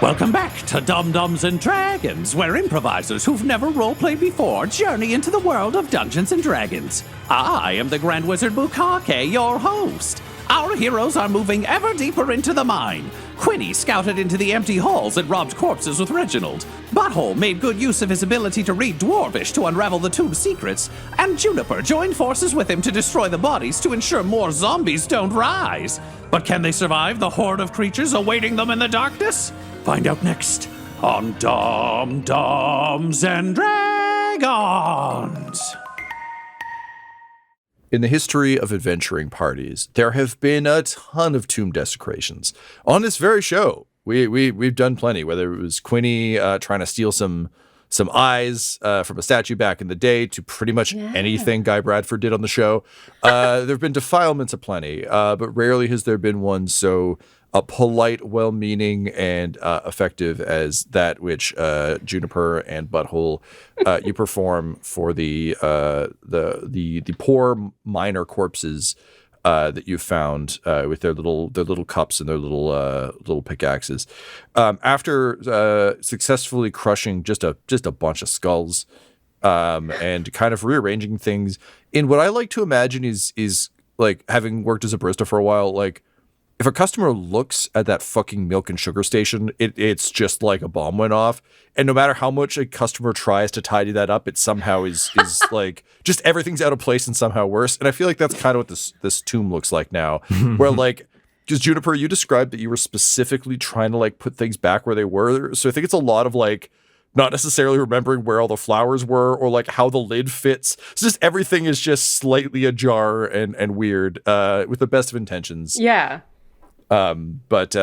Welcome back to Dum-Dums and Dragons, where improvisers who've never roleplayed before journey into the world of Dungeons and Dragons. I am the Grand Wizard Bukake, your host. Our heroes are moving ever deeper into the mine. Quinny scouted into the empty halls and robbed corpses with Reginald. Butthole made good use of his ability to read Dwarvish to unravel the tomb's secrets. And Juniper joined forces with him to destroy the bodies to ensure more zombies don't rise. But can they survive the horde of creatures awaiting them in the darkness? Find out next on Dum-Dums and Dragons. In the history of adventuring parties, there have been a ton of tomb desecrations. On this very show, we've done plenty, whether it was Quinny trying to steal some eyes from a statue back in the day to pretty much anything Guy Bradford did on the show. There have been defilements aplenty, but rarely has there been one so polite, well-meaning, and effective as that which Juniper and Butthole you perform for the poor minor corpses that you found with their little cups and their little pickaxes. After successfully crushing just a bunch of skulls and kind of rearranging things in what I like to imagine is like, having worked as a barista for a while, like, if a customer looks at that fucking milk and sugar station, it's just like a bomb went off. And no matter how much a customer tries to tidy that up, it somehow is like, just everything's out of place and somehow worse. And I feel like that's kind of what this tomb looks like now. Where, like, because Juniper, you described that you were specifically trying to, like, put things back where they were. So I think it's a lot of, like, not necessarily remembering where all the flowers were or, like, how the lid fits. So just everything is just slightly ajar and weird with the best of intentions. Yeah. But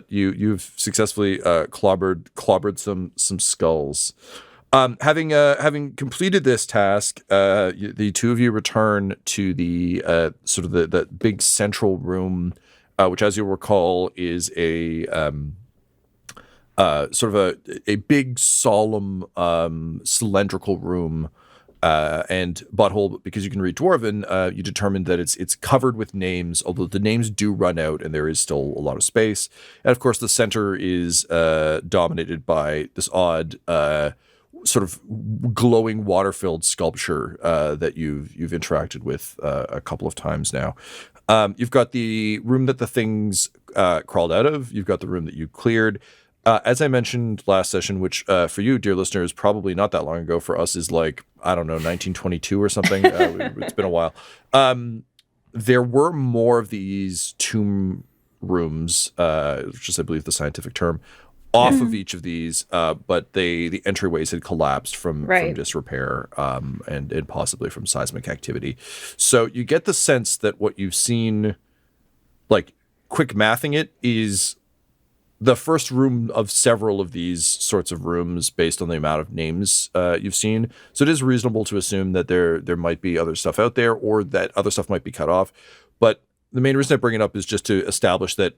you've successfully clobbered some skulls. Having completed this task, the two of you return to the sort of the big central room, which, as you'll recall, is a sort of a big solemn cylindrical room. And Butthole, because you can read Dwarven, you determined that it's covered with names, although the names do run out and there is still a lot of space. And of course, the center is dominated by this odd sort of glowing water-filled sculpture that you've interacted with a couple of times now. You've got the room that the things crawled out of. You've got the room that you cleared. As I mentioned last session, which for you, dear listeners, probably not that long ago, for us is like, I don't know, 1922 or something. It's been a while. There were more of these tomb rooms, which is, I believe, the scientific term, off of each of these, but the entryways had collapsed from disrepair and possibly from seismic activity. So you get the sense that what you've seen, like, quick mathing it, is the first room of several of these sorts of rooms based on the amount of names you've seen. So it is reasonable to assume that there might be other stuff out there, or that other stuff might be cut off. But the main reason I bring it up is just to establish that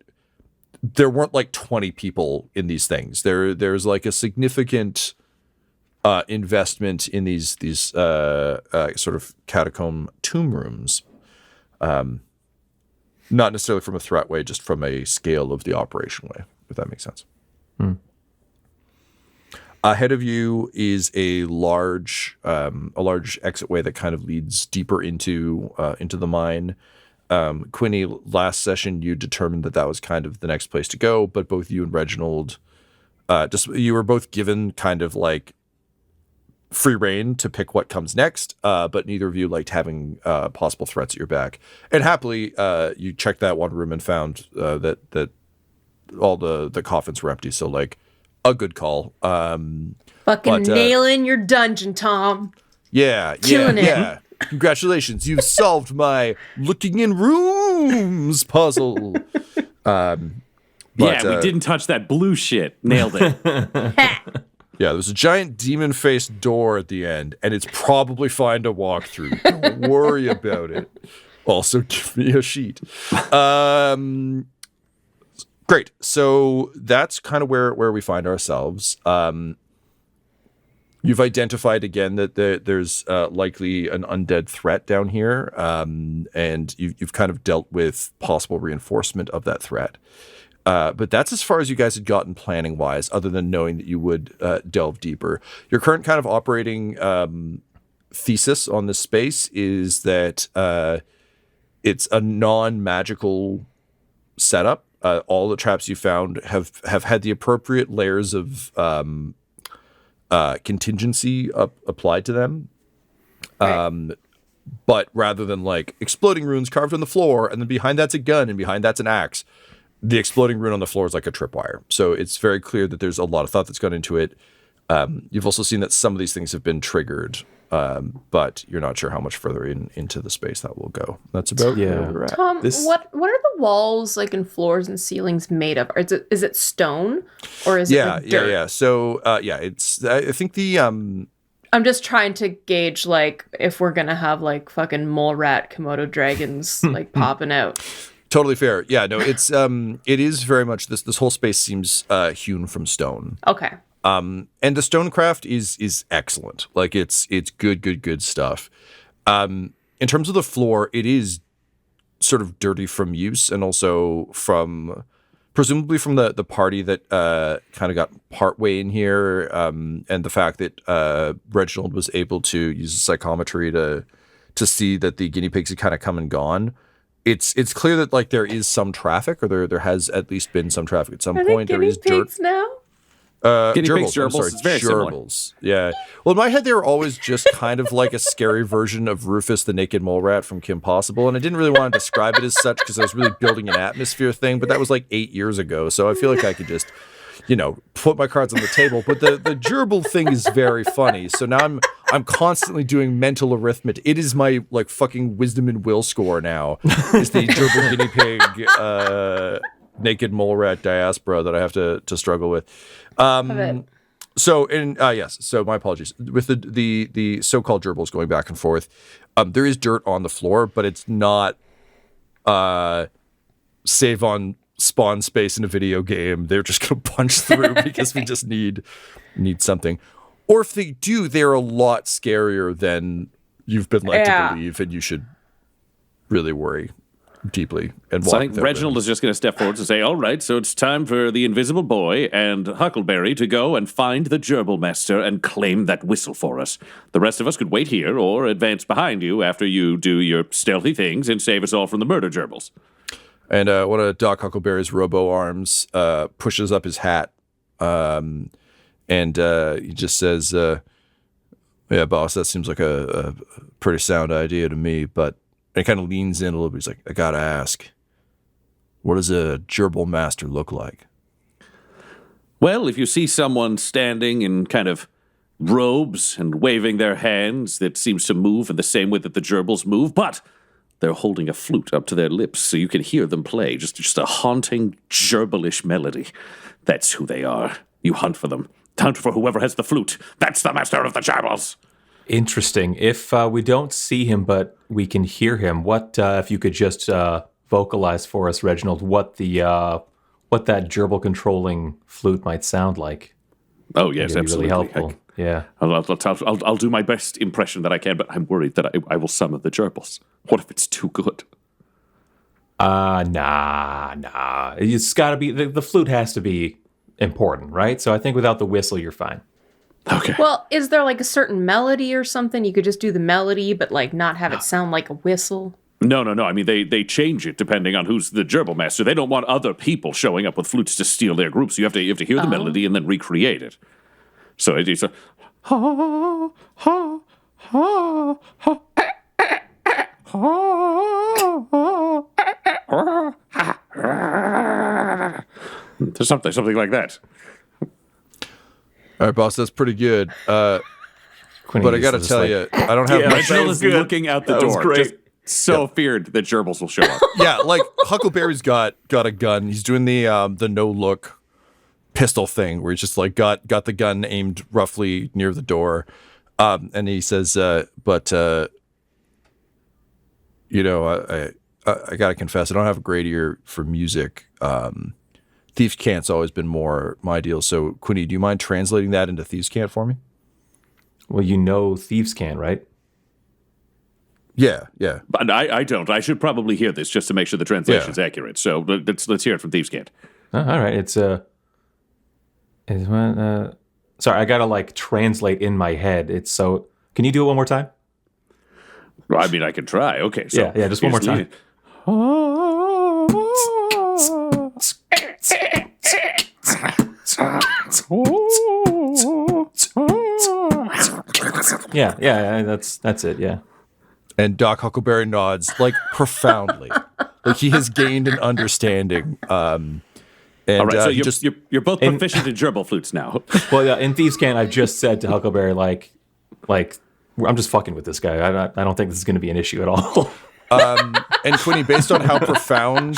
there weren't like 20 people in these things. There's like a significant investment in these sort of catacomb tomb rooms. Not necessarily from a threat way, just from a scale of the operation way, if that makes sense. Ahead of you is a large exit way that kind of leads deeper into the mine. Quinny, last session you determined that was kind of the next place to go, but both you and Reginald, you were both given kind of like free reign to pick what comes next, but neither of you liked having possible threats at your back. And happily, you checked that one room and found that all the coffins were empty. So, like, a good call. Nailing your dungeon, Tom. Killing it. Congratulations, you've solved my looking in rooms puzzle. We didn't touch that blue shit. Nailed it. Yeah, there's a giant demon-faced door at the end, and it's probably fine to walk through. Don't worry about it. Also, give me a sheet. Great. So that's kind of where we find ourselves. You've identified again that there's likely an undead threat down here, and you've kind of dealt with possible reinforcement of that threat. But that's as far as you guys had gotten planning wise, other than knowing that you would delve deeper. Your current kind of operating thesis on this space is that it's a non-magical setup. All the traps you found have had the appropriate layers of contingency applied to them. Right. But rather than like exploding runes carved on the floor, and then behind that's a gun, and behind that's an axe, the exploding rune on the floor is like a tripwire. So it's very clear that there's a lot of thought that's gone into it. You've also seen that some of these things have been triggered, but you're not sure how much further into the space that will go. That's about where we're at. Tom, what are the walls like and floors and ceilings made of? Is it stone or is it like dirt? Yeah. So it's I think the I'm just trying to gauge like if we're gonna have like fucking mole rat Komodo dragons like popping out. Totally fair. Yeah, no, it is very much this whole space seems hewn from stone. Okay. And the stonecraft is excellent. Like it's good stuff. In terms of the floor, it is sort of dirty from use, and also presumably from the party that kind of got partway in here, and the fact that Reginald was able to use psychometry to see that the guinea pigs had kind of come and gone. It's clear that like there is some traffic, or there has at least been some traffic at some point. There is dirt now. Guinea pigs, gerbils. It's very gerbils. Yeah. Well, in my head, they were always just kind of like a scary version of Rufus the Naked Mole Rat from Kim Possible, and I didn't really want to describe it as such because I was really building an atmosphere thing. But that was like 8 years ago, so I feel like I could just, put my cards on the table. But the gerbil thing is very funny. So now I'm constantly doing mental arithmetic. It is my like fucking wisdom and will score now. Is the gerbil guinea pig naked mole rat diaspora that I have to struggle with. So my apologies. With the so-called gerbils going back and forth, there is dirt on the floor, but it's not save on spawn space in a video game. They're just gonna punch through because we just need something. Or if they do, they're a lot scarier than you've been led to believe, and you should really worry deeply. And so I think Reginald is just going to step forward and say, all right, so it's time for the invisible boy and Huckleberry to go and find the gerbil master and claim that whistle for us. The rest of us could wait here or advance behind you after you do your stealthy things and save us all from the murder gerbils. And one of Doc Huckleberry's robo arms pushes up his hat, and he just says, yeah, boss, that seems like a pretty sound idea to me, but and he kind of leans in a little bit. He's like, I gotta ask, what does a gerbil master look like? Well, if you see someone standing in kind of robes and waving their hands that seems to move in the same way that the gerbils move, but they're holding a flute up to their lips so you can hear them play, just a haunting, gerbalish melody. That's who they are. You hunt for them. Hunt for whoever has the flute. That's the master of the gerbils. Interesting. If we don't see him, but we can hear him, what if you could just vocalize for us, Reginald, what that gerbil controlling flute might sound like? Oh yes, absolutely. Really helpful. Yeah. I'll do my best impression that I can, but I'm worried that I will summon the gerbils. What if it's too good? Nah. It's got to be the flute has to be important, right? So I think without the whistle, you're fine. Okay. Well, is there like a certain melody or something? You could just do the melody, but like not have it sound like a whistle? No. I mean, they change it depending on who's the gerbil master. They don't want other people showing up with flutes to steal their group, so you have to hear the melody and then recreate it. So it's a ha ha ha ha. There's something like that. All right, boss, that's pretty good. But I got to tell you, I don't have much. Reginald is looking out the door. Just feared that gerbils will show up. Yeah, like Huckleberry's got a gun. He's doing the no look pistol thing where he's just like got the gun aimed roughly near the door, and he says, "But I gotta confess, I don't have a great ear for music. Thieves' Cant's always been more my deal. So, Quinny, do you mind translating that into Thieves' Cant for me?" Well, Thieves' Cant, right? Yeah. But I don't. I should probably hear this just to make sure the translation's accurate. So let's hear it from Thieves' Cant. All right, it's sorry, I gotta like translate in my head. It's so. Can you do it one more time? Well, I mean, I can try. Okay, so Yeah, just one more time. Yeah, that's it. Yeah. And Doc Huckleberry nods like profoundly, like he has gained an understanding. And all right, so you're both proficient in gerbil flutes now. Well, yeah, in Thieves' Cant, I've just said to Huckleberry, like, I'm just fucking with this guy. I don't think this is going to be an issue at all. And Quinny, based on how profound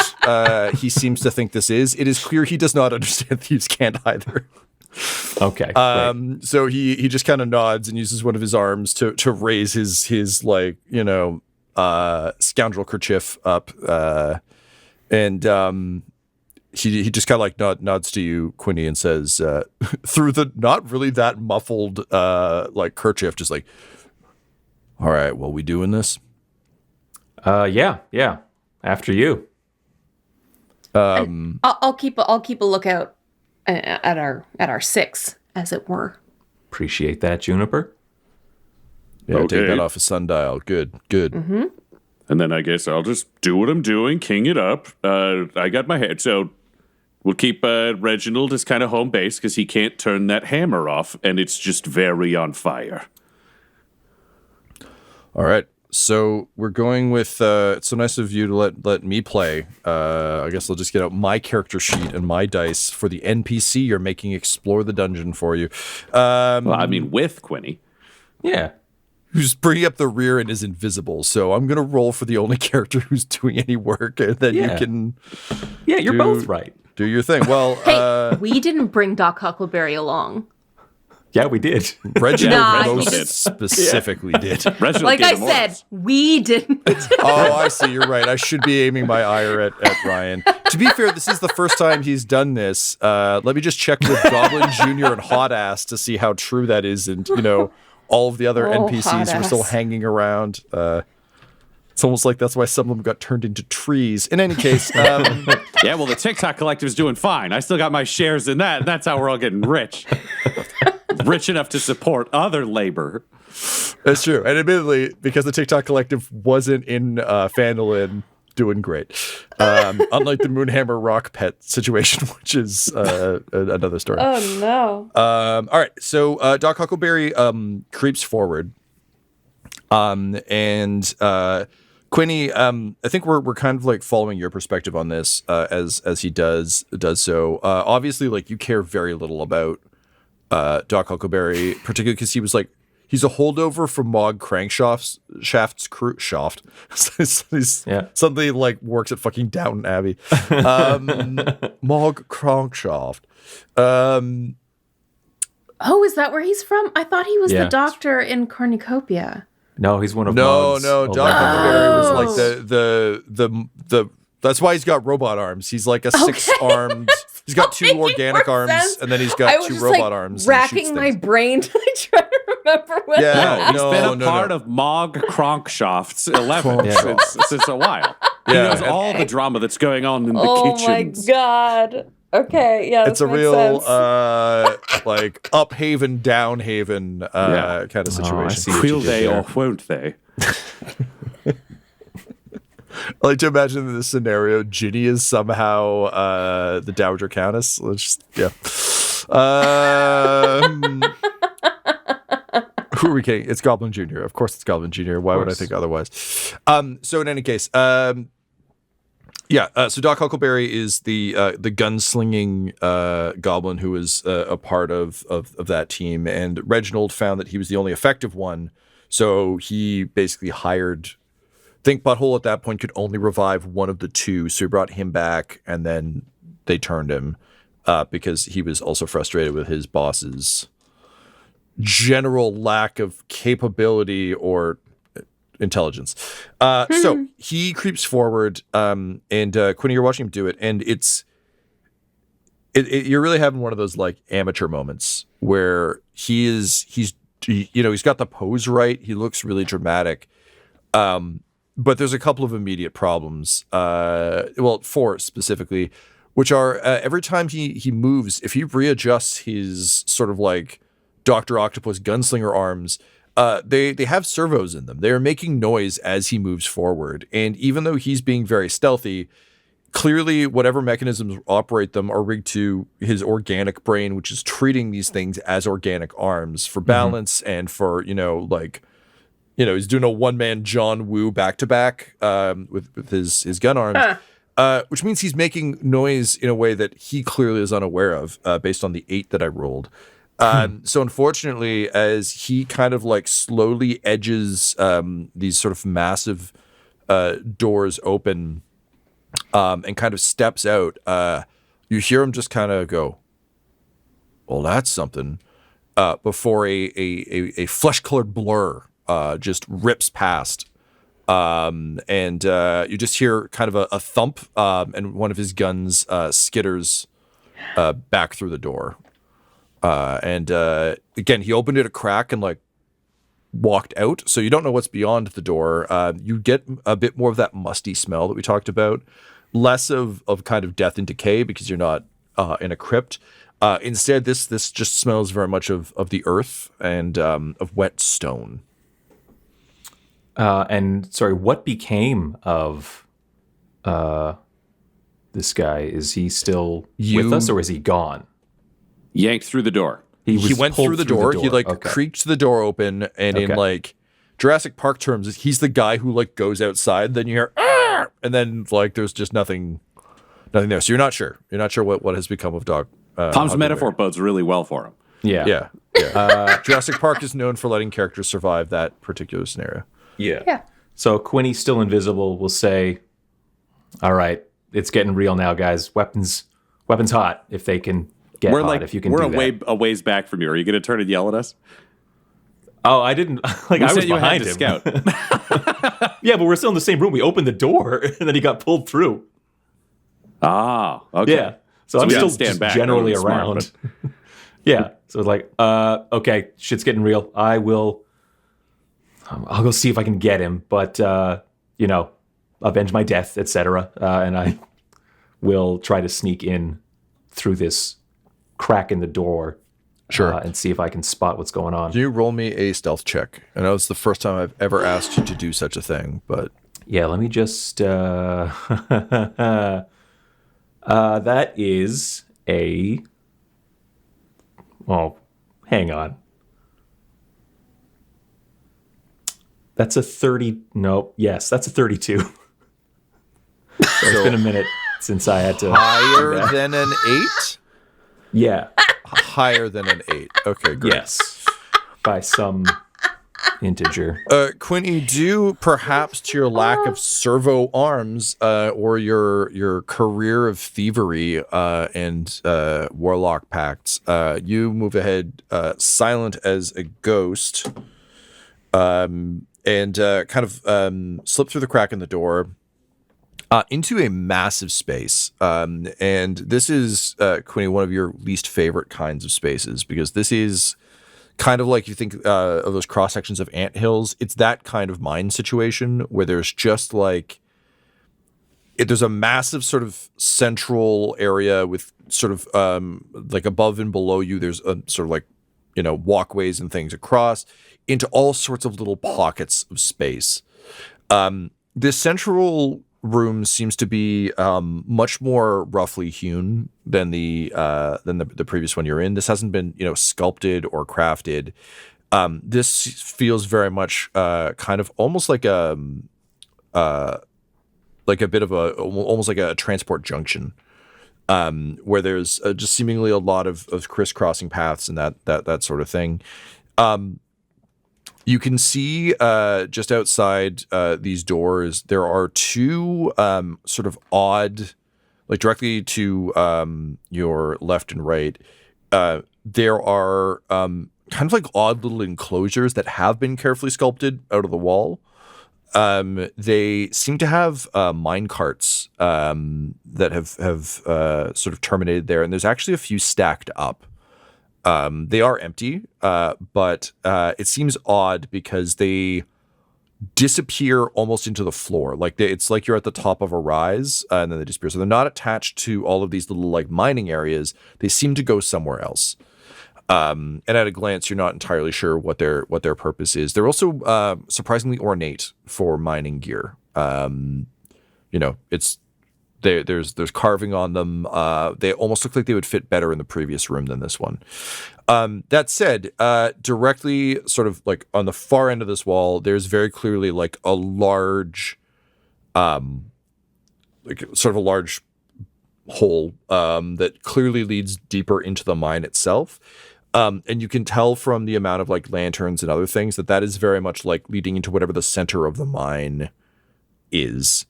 he seems to think this is, it is clear he does not understand Thieves' Cant either. Okay. So he just kind of nods and uses one of his arms to raise his like, scoundrel kerchief up. And he just kind of like nods to you, Quinny, and says, through the not really that muffled like kerchief, just like, all right, well, we doing this? Yeah. After you. I'll keep a lookout at our six, as it were. Appreciate that, Juniper. Yeah, Okay. take that off a sundial. Good. Mm-hmm. And then I guess I'll just do what I'm doing, king it up. I got my head, so we'll keep Reginald as kind of home base because he can't turn that hammer off, and it's just very on fire. All right. So we're going with, it's so nice of you to let me play. I guess I'll just get out my character sheet and my dice for the NPC you're making explore the dungeon for you. Well, I mean, with Quinny. Yeah. Who's bringing up the rear and is invisible. So I'm going to roll for the only character who's doing any work, and then you can... Yeah, you're both right. Do your thing. Well, Hey, we didn't bring Doc Huckleberry along. Yeah, we did. Reginald Nah, he most did. specifically did. Reginald Like gave I him said, orders. we didn't. Oh, I see. You're right. I should be aiming my ire at Ryan. To be fair, this is the first time he's done this. Let me just check with Goblin Jr. and Hot Ass to see how true that is, and all of the other NPCs who are still Hot-ass. hanging around. It's almost like that's why some of them got turned into trees. In any case, Yeah, well, the TikTok collective's doing fine. I still got my shares in that, and that's how we're all getting rich. Rich enough to support other labor. that's true. And admittedly, because the TikTok collective wasn't in Phandalin, doing great. Unlike the Moonhammer Rock Pet situation, which is another story. Oh no. All right, so Doc Huckleberry creeps forward, and Quinny, I think we're kind of like following your perspective on this as he does so. Obviously, like you care very little about Doc Huckleberry, particularly because he was like he's a holdover from Mog Crankshaft's crew. Shaft. He's something like works at fucking Downton Abbey. Mog Crankshaft. Oh, is that where he's from? I thought he was Yeah. the doctor in Cornucopia. No, he's one of No, Mog's Doc old- Huckleberry was Oh. like the that's why he's got robot arms. He's like a six-armed. He's got two Making organic more arms, sense. and then he's I got was two just, robot like, arms. and he racking shoots my things. brain to try to remember what. Yeah. No, he's been no. a part of Mog Crankshaft's 11 Yeah. since a while. He Yeah. knows all the drama that's going on in the Oh my kitchens. god. Okay, yeah, It's a this makes real sense. like up haven, down haven kind of situation. see what Will you did they there. or won't they? I like to imagine in this scenario, Ginny is somehow the Dowager Countess. Let's just, who are we kidding? It's Goblin Jr. Of course it's Goblin Jr. Why would I course. think otherwise? So in any case, so Doc Huckleberry is the gunslinging goblin who is a part of that team, and Reginald found that he was the only effective one, so he basically hired. I think Butthole at that point could only revive one of the two, so he brought him back, and then they turned him because he was also frustrated with his boss's general lack of capability or intelligence. So he creeps forward, and Quinny, you're watching him do it, and you're really having one of those like amateur moments where he's got the pose right. He looks really dramatic. But there's a couple of immediate problems. Four specifically. which are every time he moves, if he readjusts his sort of like Dr. Octopus gunslinger arms, they have servos in them. They are making noise as he moves forward. And even though he's being very stealthy, clearly whatever mechanisms operate them are rigged to his organic brain, which is treating these things as organic arms for balance and for, he's doing a one-man John Woo back-to-back with his gun arms. Which means he's making noise in a way that he clearly is unaware of, based on the 8 that I rolled. So unfortunately, as he kind of like slowly edges these sort of massive doors open and kind of steps out, you hear him just kind of go, "Well, that's something," before a flesh-colored blur just rips past. And you just hear kind of a thump, and one of his guns skitters back through the door. And again, he opened it a crack and like walked out, so you don't know what's beyond the door. You get a bit more of that musty smell that we talked about, less of kind of death and decay because you're not in a crypt. Instead, this just smells very much of the earth and of wet stone. And sorry, what became of this guy? Is he still with us, or is he gone? Yanked through the door. He went through the door. He creaked the door open, and in like Jurassic Park terms, he's the guy who like goes outside. Then you hear, "Arr!" And then like there's just nothing there. So you're not sure. You're not sure what has become of Doc. Tom's metaphor bodes really well for him. Yeah. Jurassic Park is known for letting characters survive that particular scenario. Yeah. So Quinny's still invisible. We'll say, all right, it's getting real now, guys. Weapons hot if they can get hot. If you can, we're a ways back from you. Are you going to turn and yell at us? Oh, I didn't. Like I was behind him. Scout. Yeah, but we're still in the same room. We opened the door, and then he got pulled through. Ah, okay. Yeah. So I'm still just generally around. Smart, but... Yeah. So it's like, okay, shit's getting real. I'll go see if I can get him, but, avenge my death, etc. And I will try to sneak in through this crack in the door. Sure. And see if I can spot what's going on. Can you roll me a stealth check? I know it's the first time I've ever asked you to do such a thing, but... Yeah, let me just... that is a... Oh, hang on. That's a 30. No, yes, that's a 32. So it's been a minute since I had to. Higher than an 8? Yeah. Higher than an 8. Okay, great. Yes. By some integer. Quinny, due perhaps to your lack of servo arms or your career of thievery and warlock pacts, you move ahead silent as a ghost. And kind of slip through the crack in the door into a massive space. And this is, Quinny, one of your least favorite kinds of spaces, because this is kind of like you think of those cross-sections of anthills. It's that kind of mine situation where there's just like, there's a massive sort of central area with sort of like above and below you, there's a sort of like, walkways and things across into all sorts of little pockets of space. This central room seems to be much more roughly hewn than the previous one you're in. This hasn't been sculpted or crafted. This feels very much kind of almost like a bit of almost like a transport junction. Where there's just seemingly a lot of crisscrossing paths and that sort of thing. You can see just outside these doors, there are two sort of odd, like directly to your left and right, there are kind of like odd little enclosures that have been carefully sculpted out of the wall. They seem to have mine carts that have sort of terminated there, and there's actually a few stacked up. They are empty, but it seems odd because they disappear almost into the floor. Like it's like you're at the top of a rise, and then they disappear. So they're not attached to all of these little like mining areas. They seem to go somewhere else. And at a glance, you're not entirely sure what their purpose is. They're also surprisingly ornate for mining gear. It's there's carving on them. They almost look like they would fit better in the previous room than this one. That said, directly sort of like on the far end of this wall, there's very clearly like a large, like sort of a large hole that clearly leads deeper into the mine itself. And you can tell from the amount of like lanterns and other things that is very much like leading into whatever the center of the mine is.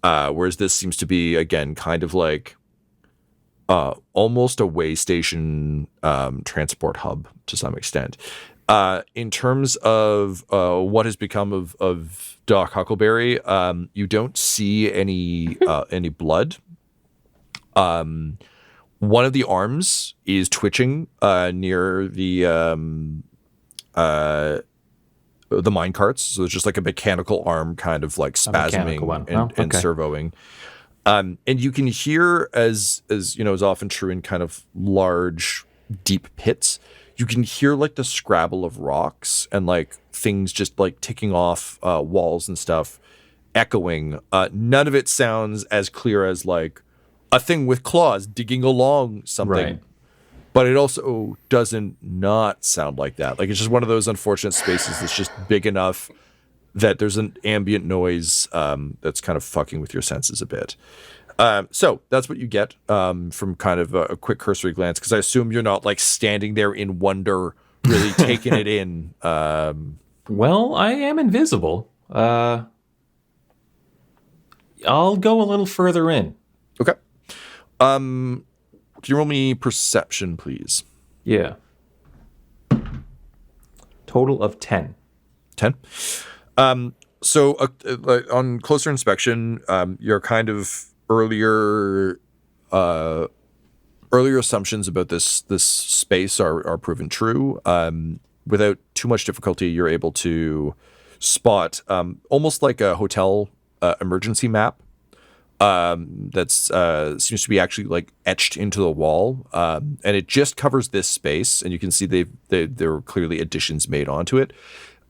Whereas this seems to be, again, kind of like almost a way station transport hub to some extent. In terms of what has become of Doc Huckleberry, you don't see any blood. One of the arms is twitching near the mine carts. So it's just like a mechanical arm kind of like spasming and servoing. And you can hear, as is often true in kind of large, deep pits, you can hear like the scrabble of rocks and like things just like ticking off walls and stuff, echoing. None of it sounds as clear as like a thing with claws digging along something. Right. But it also doesn't not sound like that. Like, it's just one of those unfortunate spaces that's just big enough that there's an ambient noise that's kind of fucking with your senses a bit. So that's what you get from kind of a quick cursory glance, because I assume you're not like standing there in wonder, really taking it in. Well, I am invisible. I'll go a little further in. Okay. Can you roll me perception, please? Yeah. Total of 10. 10? So on closer inspection, your kind of earlier assumptions about this space are proven true. Without too much difficulty, you're able to spot almost like a hotel emergency map. That's seems to be actually like etched into the wall, and it just covers this space, and you can see there were clearly additions made onto it.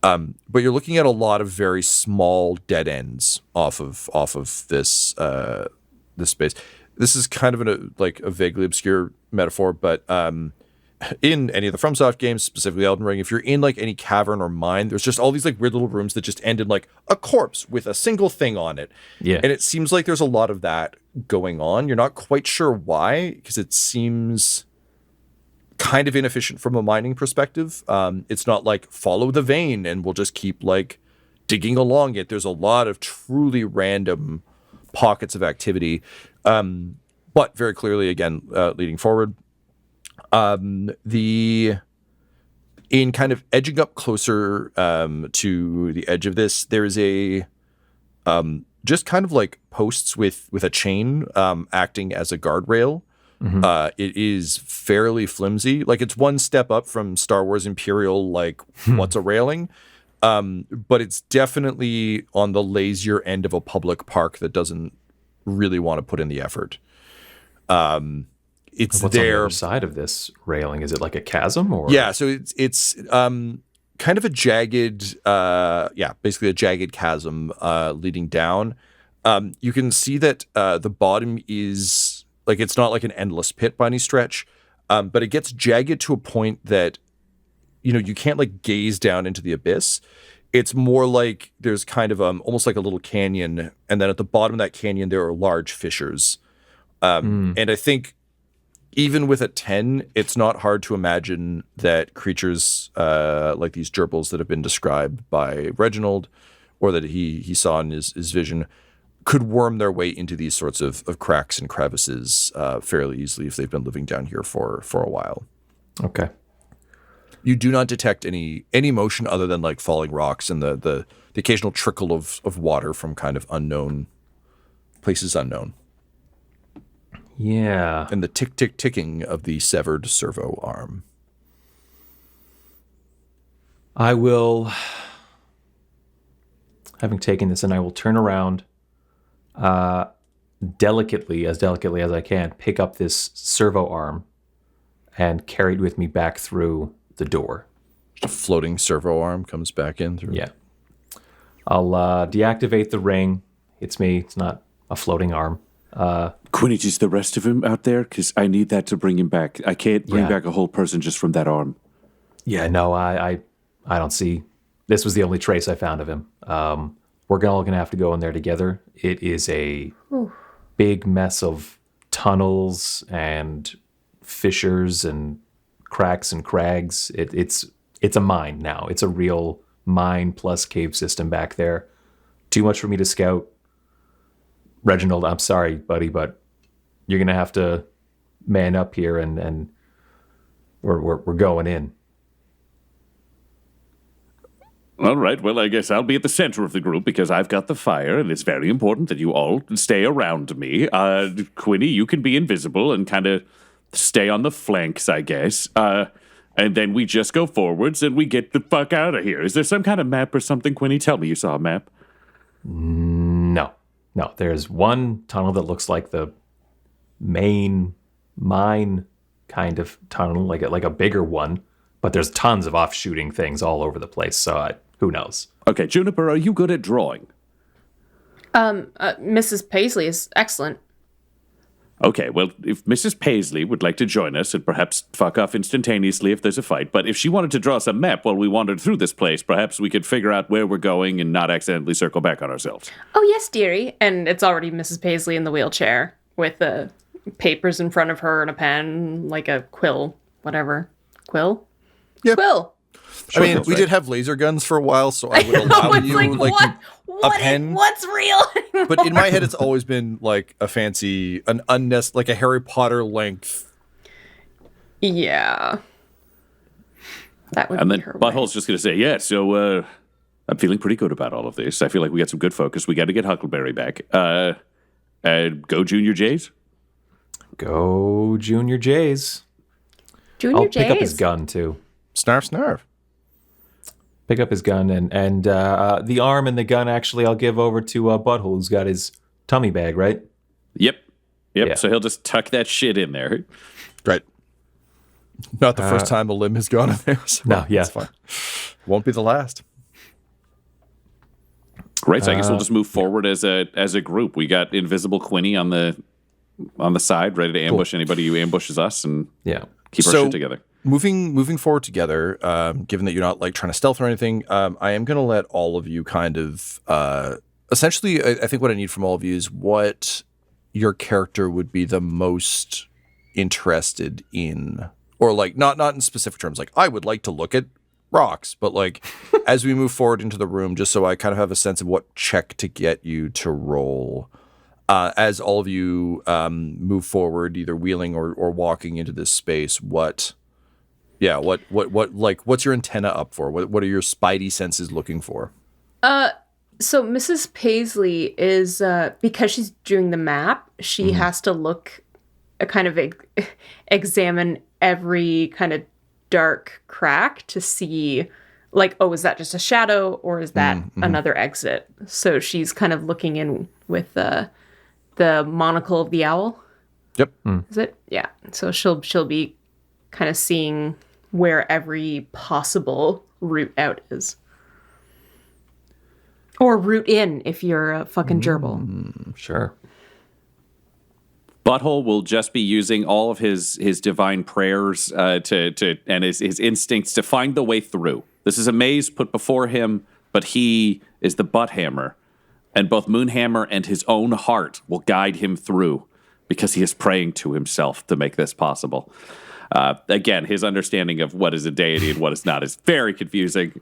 But you're looking at a lot of very small dead ends off of this this space. This is kind of a vaguely obscure metaphor, but in any of the FromSoft games, specifically Elden Ring, if you're in like any cavern or mine, there's just all these like weird little rooms that just end in like a corpse with a single thing on it. Yeah. And it seems like there's a lot of that going on. You're not quite sure why, because it seems kind of inefficient from a mining perspective. It's not like follow the vein and we'll just keep like digging along it. There's a lot of truly random pockets of activity. But very clearly, again, leading forward, in kind of edging up closer to the edge of this, there is a just kind of like posts with a chain acting as a guardrail. Mm-hmm. It is fairly flimsy. Like, it's one step up from Star Wars Imperial, like, what's a railing? But it's definitely on the lazier end of a public park that doesn't really want to put in the effort. It's What's there. on the other side of this railing? Is it like a chasm, or? Yeah, so it's kind of a jagged, basically a jagged chasm leading down. You can see that the bottom is like, it's not like an endless pit by any stretch, but it gets jagged to a point that, you can't like gaze down into the abyss. It's more like there's kind of almost like a little canyon, and then at the bottom of that canyon there are large fissures. And I think even with a 10, it's not hard to imagine that creatures like these gerbils that have been described by Reginald, or that he saw in his vision, could worm their way into these sorts of cracks and crevices fairly easily if they've been living down here for a while. Okay. You do not detect any motion other than like falling rocks and the occasional trickle of water from kind of unknown places unknown. Yeah. And the ticking of the severed servo arm. I will having taken this, and I will turn around delicately as I can, pick up this servo arm and carry it with me back through the door. A floating servo arm comes back in through. Yeah. I'll deactivate the ring. It's me. It's not a floating arm. Quinny, is the rest of him out there? Because I need that to bring him back. I can't bring back a whole person just from that arm. Yeah, no, I don't see. This was the only trace I found of him. We're all going to have to go in there together. It is a big mess of tunnels and fissures and cracks and crags. It's a mine now. It's a real mine plus cave system back there. Too much for me to scout. Reginald, I'm sorry, buddy, but you're going to have to man up here, and we're going in. All right, well, I guess I'll be at the center of the group because I've got the fire, and it's very important that you all stay around me. Quinny, you can be invisible and kind of stay on the flanks, I guess. And then we just go forwards and we get the fuck out of here. Is there some kind of map or something, Quinny? Tell me you saw a map. No. There's one tunnel that looks like the main mine kind of tunnel, like a bigger one. But there's tons of offshooting things all over the place, so who knows? Okay, Juniper, are you good at drawing? Mrs. Paisley is excellent. Okay, well, if Mrs. Paisley would like to join us and perhaps fuck off instantaneously if there's a fight, but if she wanted to draw us a map while we wandered through this place, perhaps we could figure out where we're going and not accidentally circle back on ourselves. Oh, yes, dearie. And it's already Mrs. Paisley in the wheelchair with the papers in front of her and a pen, like a quill, whatever. Quill? Yeah. Quill. I mean, we did have laser guns for a while, so I would allow It's you what a pen. What's real? But in my head, it's always been like a fancy, like a Harry Potter length. Yeah. That would And be then her Butthole's just going to say, yeah, so I'm feeling pretty good about all of this. I feel like we got some good focus. We got to get Huckleberry back. Go Junior Jays. Go Junior Jays. Junior I'll Jays. pick up his gun, too. Snarf, snarf. Pick up his gun, and the arm and the gun, actually, I'll give over to Butthole, who's got his tummy bag, right? Yep. Yeah. So he'll just tuck that shit in there. Right. Not the first time a limb has gone in there. So No, yeah. it's fine. Won't be the last. Right, so I guess we'll just move forward as a group. We got Invisible Quinny on the side, ready to ambush anybody who ambushes us, and Yeah. keep our shit together. Moving forward together, given that you're not like trying to stealth or anything, I am going to let all of you kind of essentially. I think what I need from all of you is what your character would be the most interested in, or like not in specific terms. Like I would like to look at rocks, but like as we move forward into the room, just so I kind of have a sense of what check to get you to roll. As all of you move forward, either wheeling or walking into this space, what's your antenna up for? What are your spidey senses looking for? So Mrs. Paisley is, because she's doing the map, she has to look, kind of examine every kind of dark crack to see, like, oh, is that just a shadow or is that another exit? So she's kind of looking in with the monocle of the owl. Yep. Is it? Yeah. So she'll be kind of seeing where every possible route out is. Or route in if you're a fucking gerbil. Sure. Butthole will just be using all of his divine prayers to and his instincts to find the way through. This is a maze put before him, but he is the butt hammer, and both Moonhammer and his own heart will guide him through because he is praying to himself to make this possible. Again, his understanding of what is a deity and what is not is very confusing.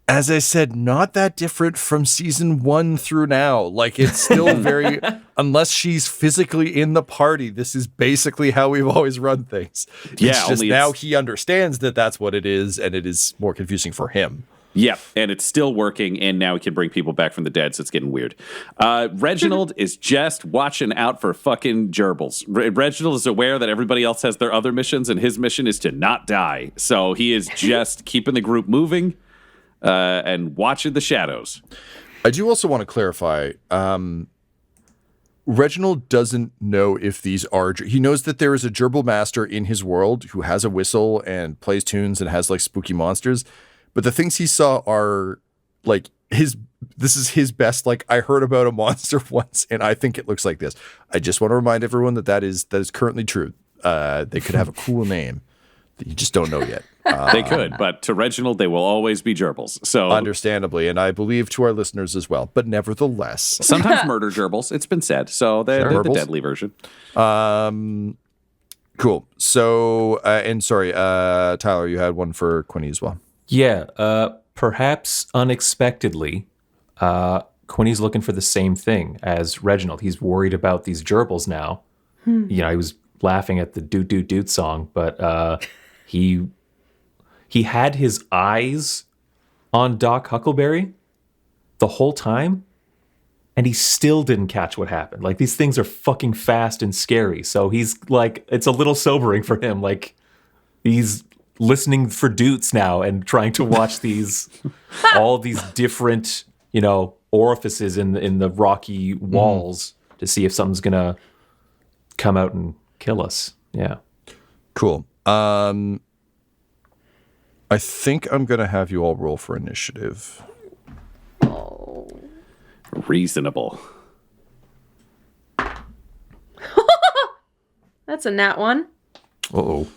As I said, not that different from season 1 through now. Like, it's still very, unless she's physically in the party, this is basically how we've always run things. Yeah, it's just only now it's- he understands that that's what it is, and it is more confusing for him. Yep, and it's still working, and now he can bring people back from the dead, so it's getting weird. Reginald is just watching out for fucking gerbils. Reginald is aware that everybody else has their other missions, and his mission is to not die. So he is just keeping the group moving and watching the shadows. I do also want to clarify. Reginald doesn't know if these are. He knows that there is a gerbil master in his world who has a whistle and plays tunes and has like spooky monsters. But the things he saw are like this is his best. Like, I heard about a monster once and I think it looks like this. I just want to remind everyone that is currently true. They could have a cool name that you just don't know yet. They could, but to Reginald, they will always be gerbils. So understandably, and I believe to our listeners as well. But nevertheless, sometimes murder gerbils. It's been said. So they're the deadly version. Cool. So, and sorry, Tyler, you had one for Quinny as well. Yeah, perhaps unexpectedly, Quinny's looking for the same thing as Reginald. He's worried about these gerbils now. You know, he was laughing at the doot doot doot song, but he had his eyes on Doc Huckleberry the whole time, and he still didn't catch what happened. Like, these things are fucking fast and scary. So he's like, it's a little sobering for him. Like, he's listening for doots now and trying to watch all these different, you know, orifices in the rocky walls to see if something's gonna come out and kill us. Yeah. Cool. I think I'm going to have you all roll for initiative. Oh. Reasonable. That's a nat one. Uh-oh.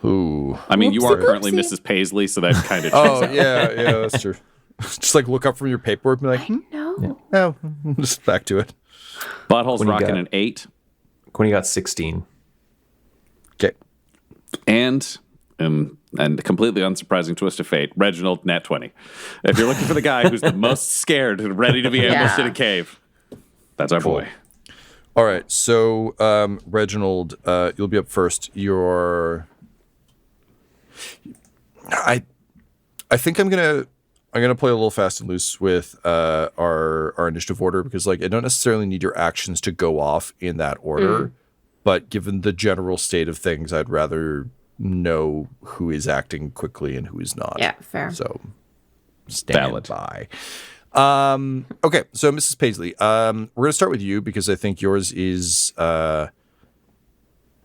Ooh. I mean, you are Whoopsie currently poopsie. Mrs. Paisley, so that kind of Oh, yeah, that's true. Just like look up from your paperwork and be like, No. oh, just back to it. Butthole's What do you rocking got? an 8. Quinny got 16. Okay. And completely unsurprising twist of fate, Reginald, nat 20. If you're looking for the guy who's the most scared and ready to be ambushed in a cave, that's our boy. All right, so Reginald, you'll be up first. I think I'm gonna play a little fast and loose with our initiative order, because like I don't necessarily need your actions to go off in that order, but given the general state of things, I'd rather know who is acting quickly and who is not. Yeah, fair. So stand Valid. by. Okay, so Mrs. Paisley, we're gonna start with you because I think yours is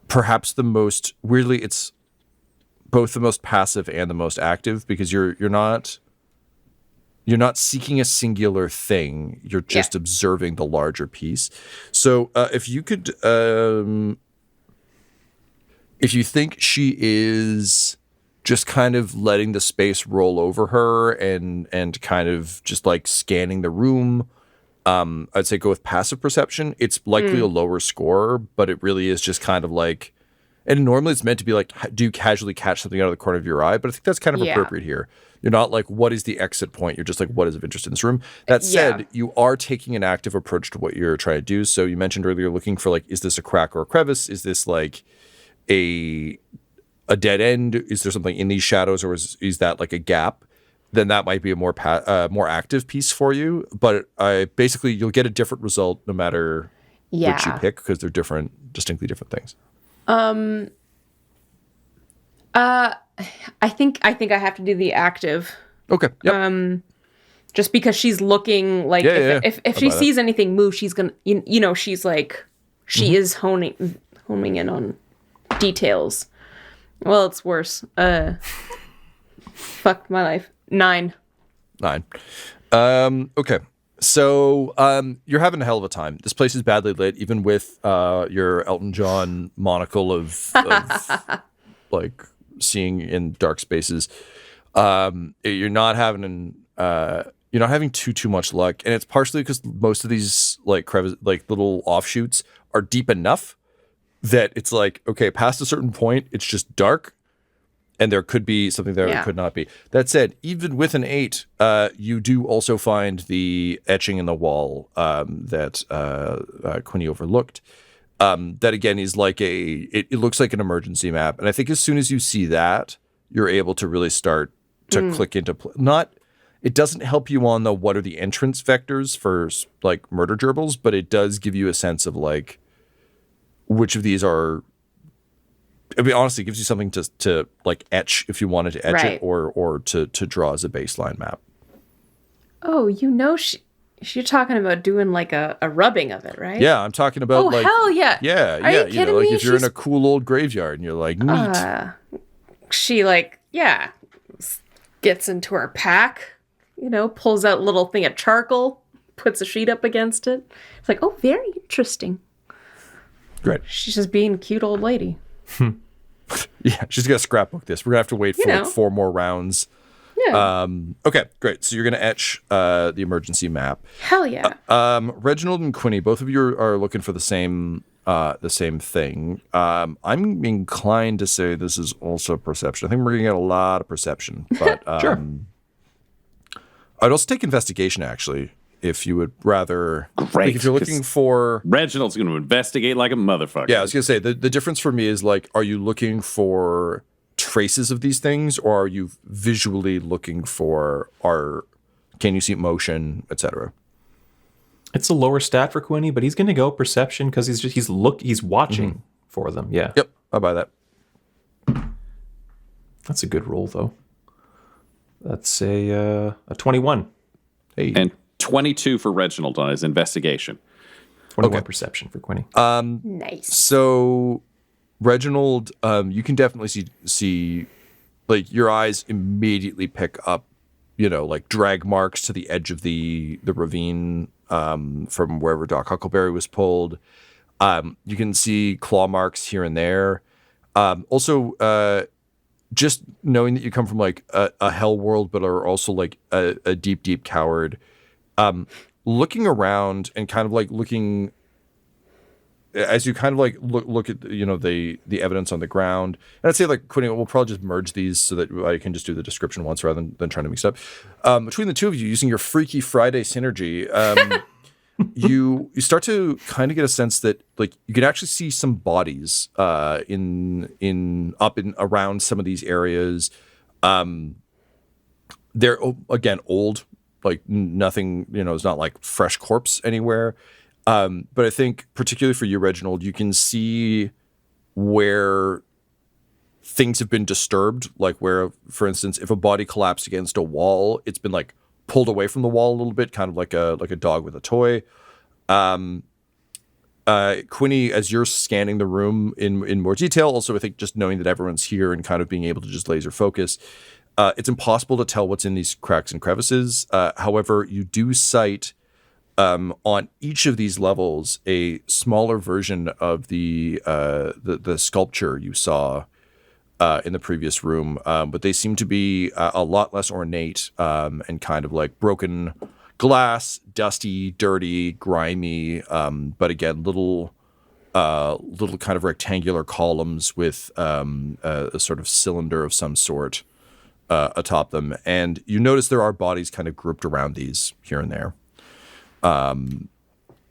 perhaps the most weirdly. It's both the most passive and the most active, because you're not seeking a singular thing. You're just observing the larger piece. So if you could, if you think she is just kind of letting the space roll over her and kind of just like scanning the room, I'd say go with passive perception. It's likely a lower score, but it really is just kind of like, and normally it's meant to be like, do you casually catch something out of the corner of your eye? But I think that's kind of appropriate here. You're not like, what is the exit point? You're just like, what is of interest in this room? That said, you are taking an active approach to what you're trying to do. So you mentioned earlier looking for like, is this a crack or a crevice? Is this like a dead end? Is there something in these shadows, or is that like a gap? Then that might be a more active piece for you. But basically, you'll get a different result no matter which you pick, because they're distinctly different things. I think I have to do the active. Okay. Yep. Just because she's looking like if she sees anything move, she's gonna you know she's like she is homing in on details. Well, it's worse. Fuck my life. 9. Okay. So you're having a hell of a time. This place is badly lit, even with your Elton John monocle of like seeing in dark spaces. You're not having too much luck, and it's partially because most of these like little offshoots are deep enough that it's like, okay, past a certain point, it's just dark, and there could be something there that could not be. That said, even with an 8, you do also find the etching in the wall that Quinny overlooked. That again is like it looks like an emergency map, and I think as soon as you see that, you're able to really start to click into it doesn't help you on the what are the entrance vectors for like murder gerbils, but it does give you a sense of like which of these are. I mean, honestly, it gives you something to like etch if you wanted to etch it, or to draw as a baseline map. Oh, You're talking about doing like a rubbing of it, right? Yeah, I'm talking about Oh, like hell yeah. Yeah, Are yeah. you kidding like me? if you're in She's- a cool old graveyard and you're like, neat. She gets into her pack, pulls out a little thing of charcoal, puts a sheet up against it. It's like, oh, very interesting. Great. She's just being a cute old lady. Yeah, she's gonna scrapbook this. We're gonna have to wait for like 4 more rounds. Yeah. Okay, great. So you're gonna etch the emergency map. Hell yeah. Reginald and Quinny, both of you are looking for the same thing. I'm inclined to say this is also perception. I think we're gonna get a lot of perception, but Sure. I'd also take investigation actually, if you would rather. Great, Like if you're looking for. Reginald's going to investigate like a motherfucker. Yeah, I was gonna say the difference for me is like, are you looking for traces of these things, or are you visually looking for can you see motion, etc.? It's a lower stat for Quinny, but he's going to go perception because he's watching for them. Yeah. Yep, I'll buy that. That's a good roll, though. That's a 21. Hey. And 22 for Reginald on his investigation. 21 perception for Quinny. Nice. So, Reginald, you can definitely see, like your eyes immediately pick up, like drag marks to the edge of the ravine from wherever Doc Huckleberry was pulled. You can see claw marks here and there. Also, just knowing that you come from like a hell world, but are also like a deep, deep coward. Looking around and kind of like looking as you kind of like look at the evidence on the ground, and I'd say like Quinny, we'll probably just merge these so that I can just do the description once rather than trying to mix it up. Between the two of you, using your Freaky Friday synergy, you start to kind of get a sense that like you can actually see some bodies in around some of these areas. They're again old. Like nothing, it's not like fresh corpse anywhere. But I think particularly for you, Reginald, you can see where things have been disturbed. Like where, for instance, if a body collapsed against a wall, it's been like pulled away from the wall a little bit, kind of like a dog with a toy. Quinny, as you're scanning the room in more detail, also I think just knowing that everyone's here and kind of being able to just laser focus. It's impossible to tell what's in these cracks and crevices. However, you do sight on each of these levels a smaller version of the sculpture you saw in the previous room, but they seem to be a lot less ornate and kind of like broken glass, dusty, dirty, grimy, but again, little kind of rectangular columns with a sort of cylinder of some sort atop them, and you notice there are bodies kind of grouped around these here and there.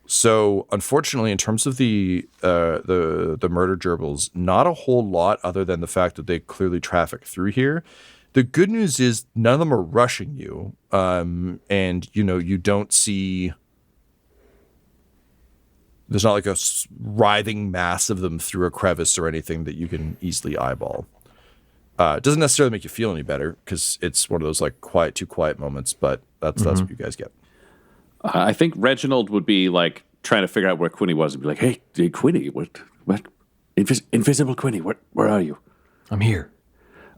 So unfortunately, in terms of the murder gerbils, not a whole lot other than the fact that they clearly traffic through here. The good news is none of them are rushing you, and you don't see. There's not like a writhing mass of them through a crevice or anything that you can easily eyeball. It doesn't necessarily make you feel any better because it's one of those like too quiet moments, but that's what you guys get. I think Reginald would be like trying to figure out where Quinny was and be like, hey Quinny, what? Invisible Quinny, where are you? I'm here.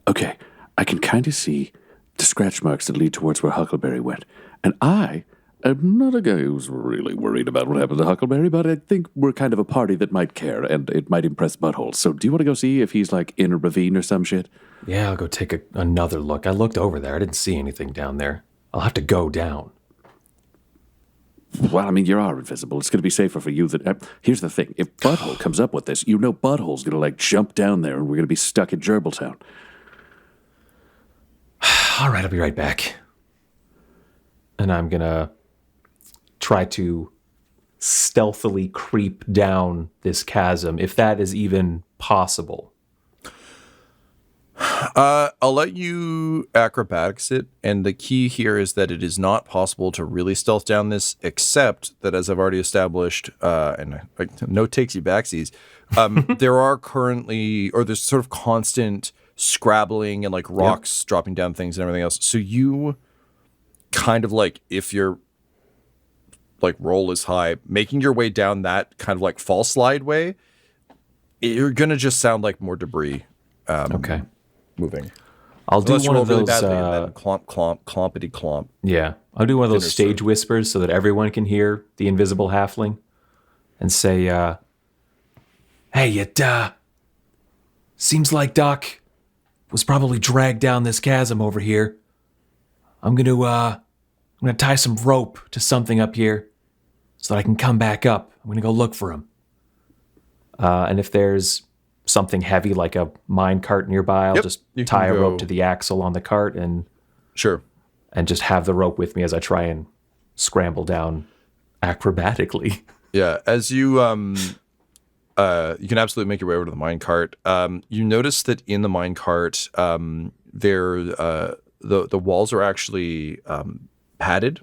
Okay, I can kind of see the scratch marks that lead towards where Huckleberry went. And I am not a guy who's really worried about what happened to Huckleberry, but I think we're kind of a party that might care, and it might impress Butthole. So do you want to go see if he's like in a ravine or some shit? Yeah, I'll go take another look. I looked over there. I didn't see anything down there. I'll have to go down. Well, I mean, you are invisible. It's going to be safer for you. Here's the thing. If Butthole comes up with this, Butthole's going to like jump down there and we're going to be stuck in Gerbiltown. All right, I'll be right back. And I'm going to try to stealthily creep down this chasm, if that is even possible. I'll let you acrobatics it, and the key here is that it is not possible to really stealth down this, except that, as I've already established, and no takesy backsies, there are currently, or there's sort of constant scrabbling and like rocks dropping down things and everything else. So you kind of like, if you're like roll is high. Making your way down that kind of like fall slide way, you're gonna just sound like more debris. Okay. Moving. I'll do Unless you one roll of really those. badly and then clomp, clomp, clompity clomp. Yeah, I'll do one of those Dinner stage soup. whispers so that everyone can hear the invisible halfling, and say, "Hey, it seems like Doc was probably dragged down this chasm over here. I'm gonna tie some rope to something up here so that I can come back up. I'm gonna go look for him. And if there's something heavy like a mine cart nearby, I'll Yep, just you tie can a rope go- to the axle on the cart and Sure. just have the rope with me as I try and scramble down acrobatically. Yeah, as you you can absolutely make your way over to the mine cart. You notice that in the mine cart, the walls are actually padded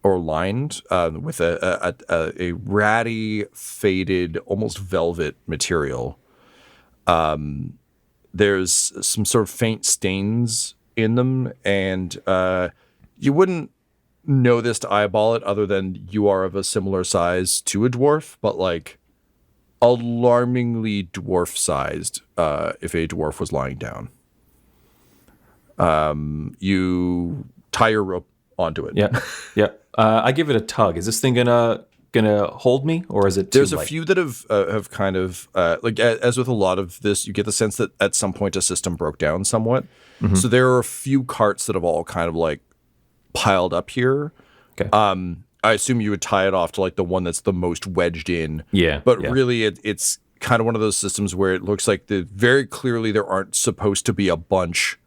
or lined with a ratty, faded, almost velvet material. There's some sort of faint stains in them, and you wouldn't know this to eyeball it other than you are of a similar size to a dwarf, but like alarmingly dwarf sized if a dwarf was lying down. You tie your rope onto it. Yeah. I give it a tug. Is this thing gonna hold me, or is it too There's a light? few that have kind of like as with a lot of this, you get the sense that at some point a system broke down somewhat. Mm-hmm. So there are a few carts that have all kind of like piled up here. Okay. I assume you would tie it off to like the one that's the most wedged in. Yeah, But yeah. really, it's kind of one of those systems where it looks like very clearly there aren't supposed to be a bunch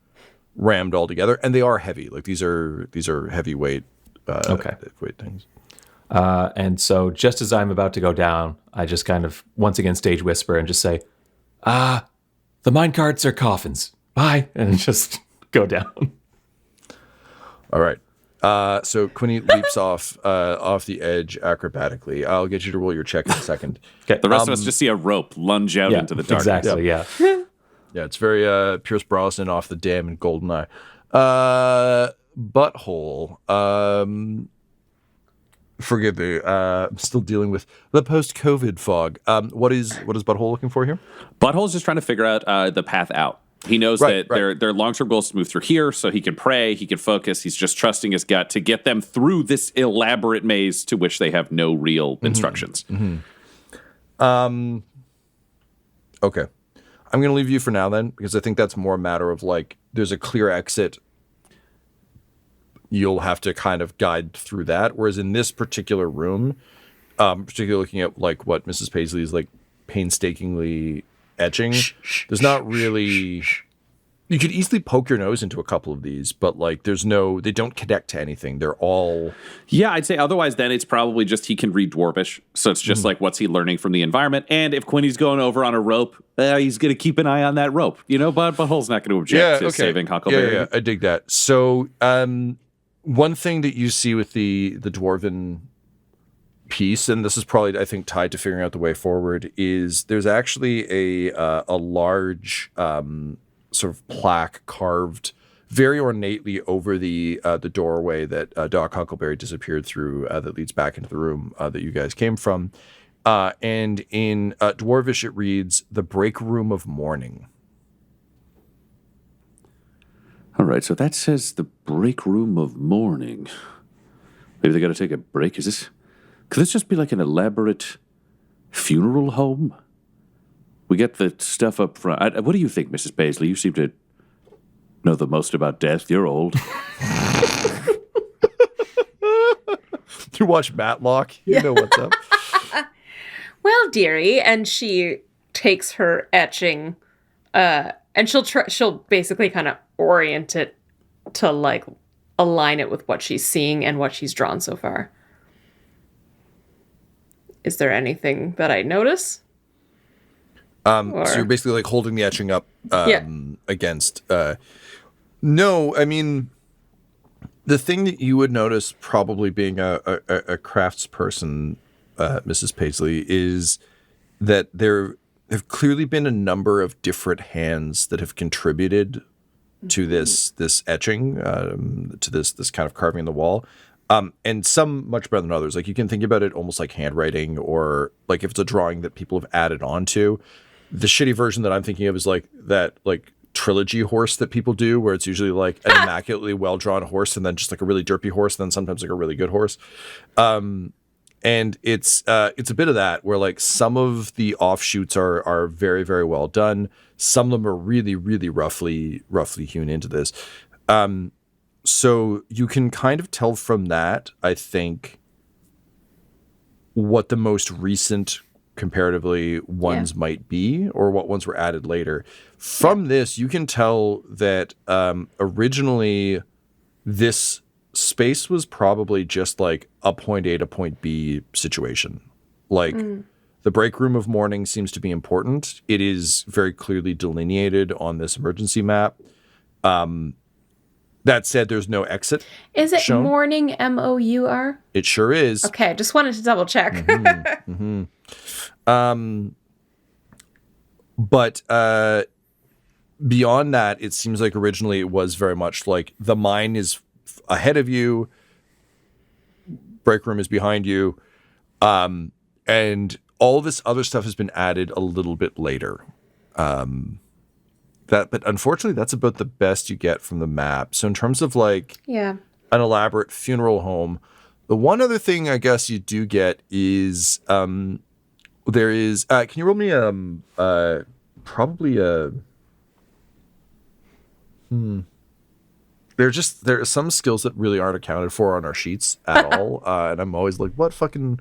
rammed all together, and they are heavy. Like these are heavyweight. Weight things. And so just as I'm about to go down, I just kind of once again stage whisper and just say, the mine carts are coffins. Bye. And just go down. All right. So Quinny leaps off the edge acrobatically. I'll get you to roll your check in a second. Okay. The rest of us just see a rope lunge out into the darkness. Exactly, yeah. Yeah, it's very Pierce Brosnan off the dam in Goldeneye. Butthole. Forgive me. I'm still dealing with the post-COVID fog. What is Butthole looking for here? Butthole's just trying to figure out the path out. He knows that their long-term goal is to move through here, so he can pray, he can focus. He's just trusting his gut to get them through this elaborate maze to which they have no real instructions. Okay. I'm going to leave you for now then, because I think that's more a matter of like, there's a clear exit. You'll have to kind of guide through that. Whereas in this particular room, particularly looking at like what Mrs. Paisley is like painstakingly etching, there's not really. You could easily poke your nose into a couple of these, but like they don't connect to anything. They're all. Yeah, I'd say otherwise then it's probably just he can read Dwarvish. So it's just like what's he learning from the environment. And if Quinny's going over on a rope, he's going to keep an eye on that rope. You know, but Butthole's not going to object to saving Huckleberry. Yeah, I dig that. So one thing that you see with the Dwarven piece, and this is probably, I think, tied to figuring out the way forward, is there's actually a large sort of plaque carved very ornately over the doorway that Doc Huckleberry disappeared through that leads back into the room that you guys came from. And in Dwarvish, it reads, "The Break Room of Mourning." All right, so that says the break room of mourning. Maybe they got to take a break. Could this just be like an elaborate funeral home? We get the stuff up front. What do you think, Mrs. Paisley? You seem to know the most about death. You're old. You watch Matlock, you know what's up. Well, dearie, and she takes her etching, and she'll basically kind of orient it to like align it with what she's seeing and what she's drawn so far. Is there anything that I notice? So you're basically like holding the etching up against. No, I mean, the thing that you would notice, probably being a craftsperson, Mrs. Paisley, is that there have clearly been a number of different hands that have contributed to this etching, to this kind of carving in the wall. And some much better than others. Like you can think about it almost like handwriting, or like if it's a drawing that people have added on to. The shitty version that I'm thinking of is like that like trilogy horse that people do, where it's usually like an immaculately well drawn horse and then just like a really derpy horse, and then sometimes like a really good horse. And it's a bit of that, where like some of the offshoots are very, very well done. Some of them are really, really roughly hewn into this. So you can kind of tell from that, I think, what the most recent comparatively ones might be, or what ones were added later. From this, you can tell that originally this space was probably just like a point A to point B situation. Like the break room of mourning seems to be important. It is very clearly delineated on this emergency map. That said, there's no exit. Is it shown. mourning, M-O-U-R? It sure is. Okay, just wanted to double check. But beyond that, it seems like originally it was very much like the mine is ahead of you, break room is behind you, and all this other stuff has been added a little bit later. But unfortunately, that's about the best you get from the map. So in terms of like an elaborate funeral home, the one other thing I guess you do get is there is. Can you roll me probably a. There are some skills that really aren't accounted for on our sheets at all, and I'm always like, what fucking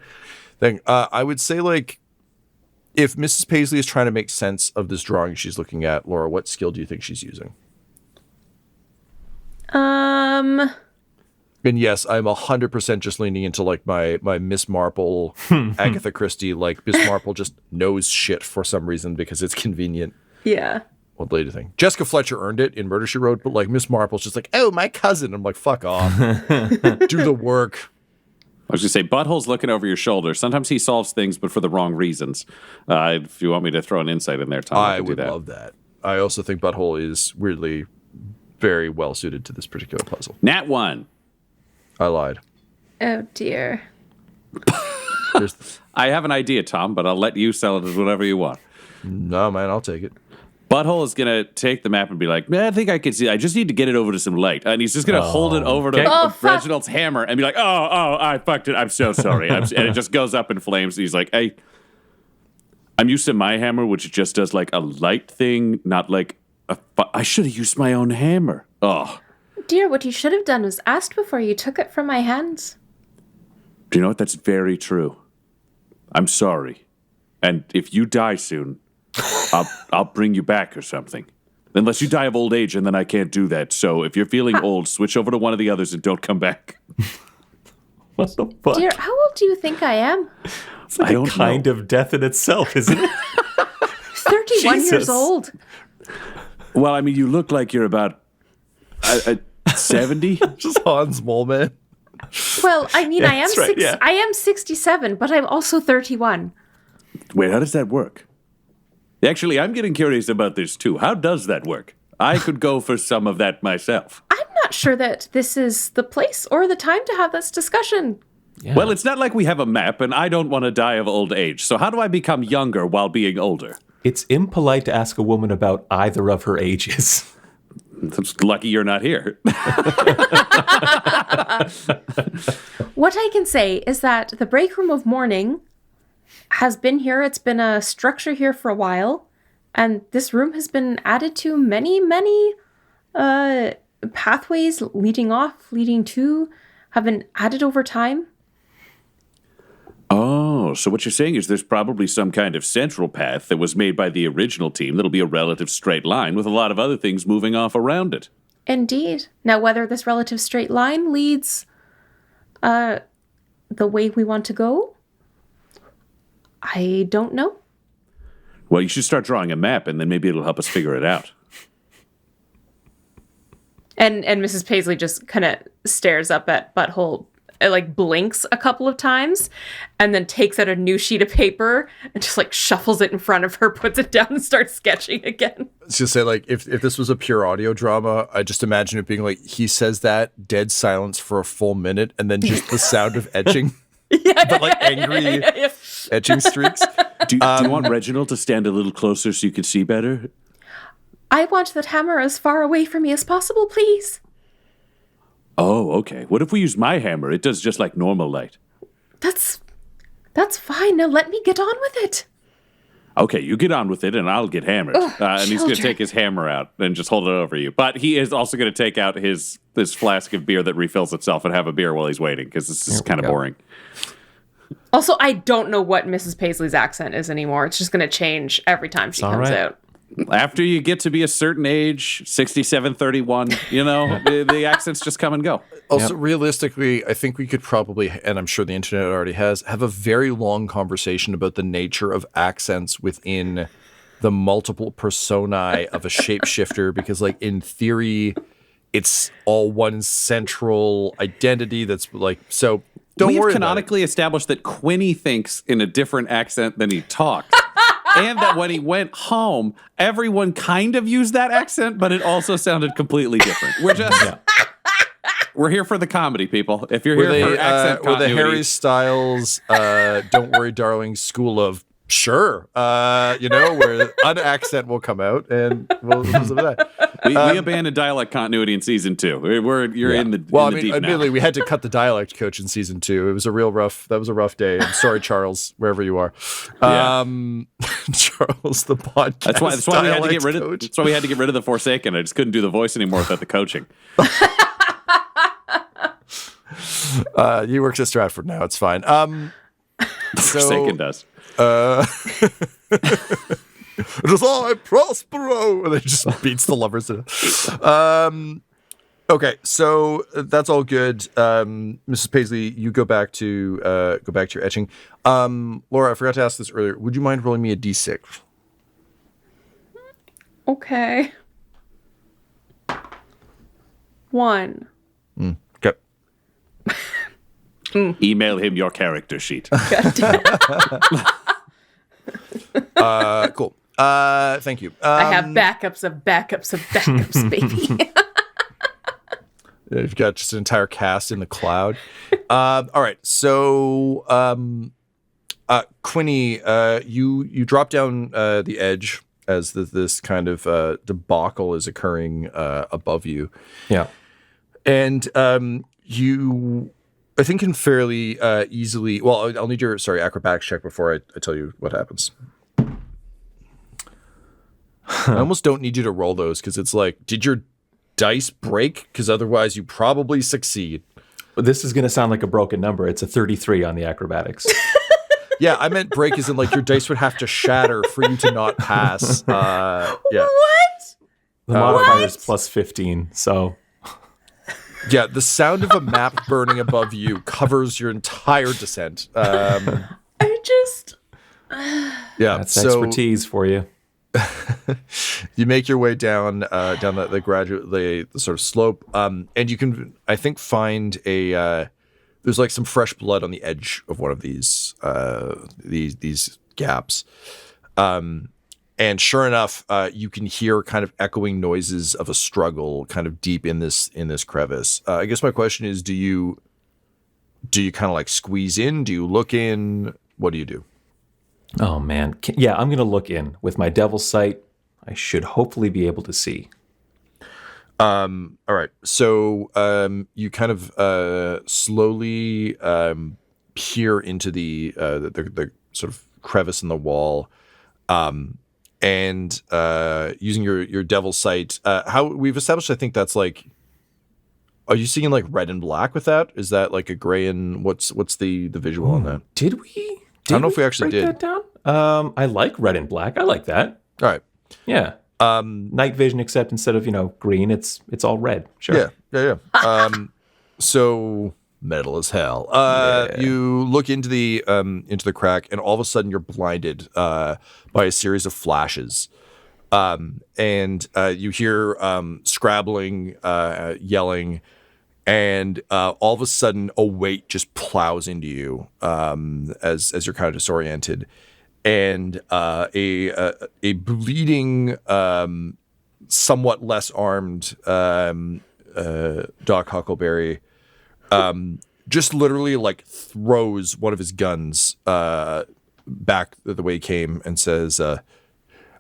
thing? I would say like, if Mrs. Paisley is trying to make sense of this drawing she's looking at, Laura, what skill do you think she's using? And yes, I'm 100% just leaning into like my Miss Marple, Agatha Christie, like Miss Marple just knows shit for some reason because it's convenient. Yeah. Old lady thing. Jessica Fletcher earned it in Murder, She Wrote, but like Miss Marple's just like, oh, my cousin. I'm like, fuck off. Do the work. I was going to say, Butthole's looking over your shoulder. Sometimes he solves things, but for the wrong reasons. If you want me to throw an insight in there, Tom, I can do that. Love that. I also think Butthole is weirdly very well suited to this particular puzzle. Nat 1. I lied. Oh, dear. I have an idea, Tom, but I'll let you sell it as whatever you want. No, man, I'll take it. Butthole is going to take the map and be like, man, I think I can see. I just need to get it over to some light. And he's just going to hold it over to Reginald's hammer and be like, oh, I fucked it. I'm so sorry. And it just goes up in flames. And he's like, hey, I'm used to my hammer, which just does like a light thing, not like I should have used my own hammer. Oh. Dear, what you should have done was asked before you took it from my hands. Do you know what? That's very true. I'm sorry. And if you die soon, I'll bring you back or something. Unless you die of old age, and then I can't do that. So if you're feeling old, switch over to one of the others and don't come back. What the fuck? Dear, how old do you think I am? It's like a kind of death in itself, isn't it? 31 years old. Well, I mean, you look like you're about 70. Just Hans Moleman. Well, I mean, I am right, yeah. I am 67, but I'm also 31. Wait, how does that work? Actually, I'm getting curious about this, too. How does that work? I could go for some of that myself. I'm not sure that this is the place or the time to have this discussion. Yeah. Well, it's not like we have a map, and I don't want to die of old age. So how do I become younger while being older? It's impolite to ask a woman about either of her ages. It's lucky you're not here. What I can say is that the break room of mourning has been here. It's been a structure here for a while. And this room has been added to many, many pathways leading to, have been added over time. Oh, so what you're saying is there's probably some kind of central path that was made by the original team that'll be a relative straight line with a lot of other things moving off around it. Indeed. Now, whether this relative straight line leads the way we want to go, I don't know. Well, you should start drawing a map, and then maybe it'll help us figure it out. And Mrs. Paisley just kind of stares up at Butthole it like blinks a couple of times and then takes out a new sheet of paper and just like shuffles it in front of her, puts it down and starts sketching again. Let's just say, like, if this was a pure audio drama, I just imagine it being like he says that, dead silence for a full minute, and then just the sound of etching. But like angry etching streaks. Do you want Reginald to stand a little closer so you can see better? I want that hammer as far away from me as possible, please. Oh, okay. What if we use my hammer? It does just like normal light. That's fine. Now let me get on with it. Okay, you get on with it, and I'll get hammered. And he's going to take his hammer out and just hold it over you. But he is also going to take out this flask of beer that refills itself and have a beer while he's waiting, because this is kind of boring. Also, I don't know what Mrs. Paisley's accent is anymore. It's just going to change every time she comes out. After you get to be a certain age, 67, 31, the accents just come and go. Also, realistically, I think we could probably, and I'm sure the internet already has, have a very long conversation about the nature of accents within the multiple personae of a shapeshifter, because, like, in theory, it's all one central identity that's, like, so don't worry. We've canonically established that Quinny thinks in a different accent than he talks. And that when he went home, everyone kind of used that accent, but it also sounded completely different. We're here for the comedy, people. If you're here for accent continuity. Or the Harry Styles, Don't Worry, Darling School of Sure, where an accent will come out, and we'll listen to that. We abandoned dialect continuity in season 2. You're in the deep admittedly, now. we had to cut the dialect coach in season 2. It was that was a rough day. I'm sorry, Charles, wherever you are. Charles, the podcast. That's why we had to get rid of. That's why we had to get rid of the Forsaken. I just couldn't do the voice anymore without the coaching. You work at Stratford now. It's fine. Forsaken does. It is I, Prospero, and then just beats the lovers to death. Okay, so that's all good. Mrs. Paisley, you go back to your etching. Laura, I forgot to ask this earlier. Would you mind rolling me a d6? Okay. 1. Okay. Email him your character sheet. Cool. Thank you. I have backups of backups of backups, baby. You've got just an entire cast in the cloud. All right. So, Quinny, you drop down the edge as this kind of debacle is occurring above you. Yeah. And you, I think, can fairly easily. Well, I'll need your acrobatics check before I tell you what happens. I almost don't need you to roll those because it's like, did your dice break? Because otherwise, you probably succeed. But this is going to sound like a broken number. It's a 33 on the acrobatics. Yeah, I meant break as in like your dice would have to shatter for you to not pass. Yeah. What? The modifier is plus 15, so. Yeah, the sound of a map burning above you covers your entire descent. I just. Yeah, that's expertise for you. You make your way down the graduate the sort of slope, and you can, I think, find a there's like some fresh blood on the edge of one of these gaps, and sure enough, you can hear kind of echoing noises of a struggle kind of deep in this crevice. I guess my question is, do you kind of like squeeze in? Do you look in? What do you do? Oh, man. Yeah, I'm going to look in. With my devil's sight, I should hopefully be able to see. All right. So you kind of slowly peer into the sort of crevice in the wall, and using your devil's sight. How we've established, I think that's like. Are you seeing like red and black with that? Is that like a gray and what's the visual on that? Did we? I don't know if we actually did. That down? I like red and black. I like that. All right. Yeah. Night vision, except instead of green, it's all red. Sure. Yeah. So metal as hell. You look into the crack, and all of a sudden you're blinded by a series of flashes, and you hear scrabbling, yelling, and all of a sudden a weight just plows into you as you're kind of disoriented, and a bleeding, somewhat less armed Doc Huckleberry just literally like throws one of his guns back the way he came and says,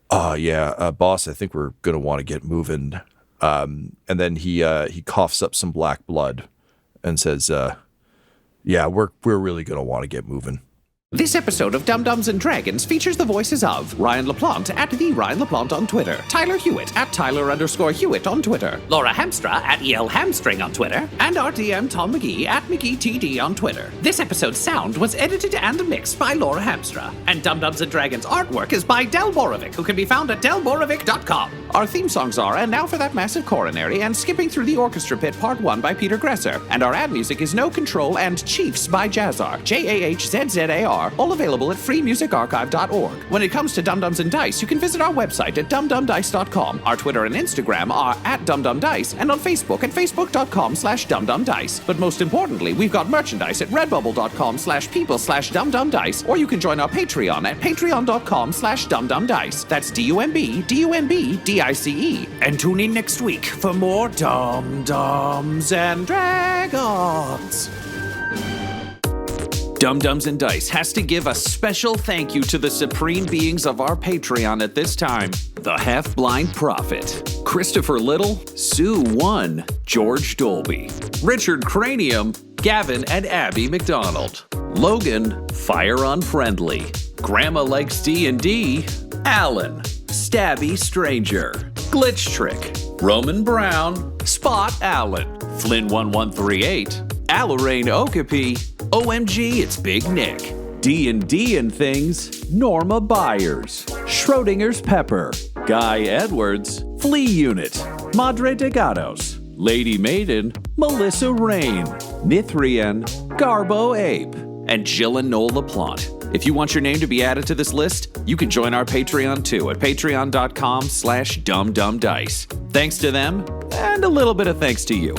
boss, I think we're gonna want to get moving. And then he coughs up some black blood and says, we're really gonna want to get moving. This episode of Dum-Dums and Dragons features the voices of Ryan LaPlante at the Ryan LaPlante on Twitter, Tyler Hewitt at Tyler_Hewitt on Twitter, Laura Hamstra at EL Hamstring on Twitter, and our DM Tom McGee at McGeeTD on Twitter. This episode's sound was edited and mixed by Laura Hamstra, and Dum-Dums and Dragons artwork is by Del Borovic, who can be found at delborovic.com. Our theme songs are And Now for That Massive Coronary and Skipping Through the Orchestra Pit Part 1 by Peter Gresser, and our ad music is No Control and Chiefs by Jazzar, JAHZZAR, all available at freemusicarchive.org. When it comes to Dum-Dums and Dice, you can visit our website at dumdumdice.com. Our Twitter and Instagram are at dumdumdice, and on Facebook at facebook.com/dumdumdice. But most importantly, we've got merchandise at redbubble.com/people/dumdumdice, or you can join our Patreon at patreon.com/dumdumdice. That's DUMBDUMBDICE. And tune in next week for more Dum-Dums and Dragons. Dum-Dums and Dice has to give a special thank you to the supreme beings of our Patreon at this time. The Half-Blind Prophet, Christopher Little, Sue One, George Dolby, Richard Cranium, Gavin and Abby McDonald, Logan, Fire Unfriendly, Grandma Likes D&D, Alan, Stabby Stranger, Glitch Trick, Roman Brown, Spot Allen, Flynn1138, Alarain Okapi, OMG, it's Big Nick, D&D and Things, Norma Byers, Schrodinger's Pepper, Guy Edwards, Flea Unit, Madre de Gatos, Lady Maiden, Melissa Rain, Nithrian, Garbo Ape, and Jill and Noel LaPlante. If you want your name to be added to this list, you can join our Patreon too at patreon.com/dumdumdice. Thanks to them, and a little bit of thanks to you.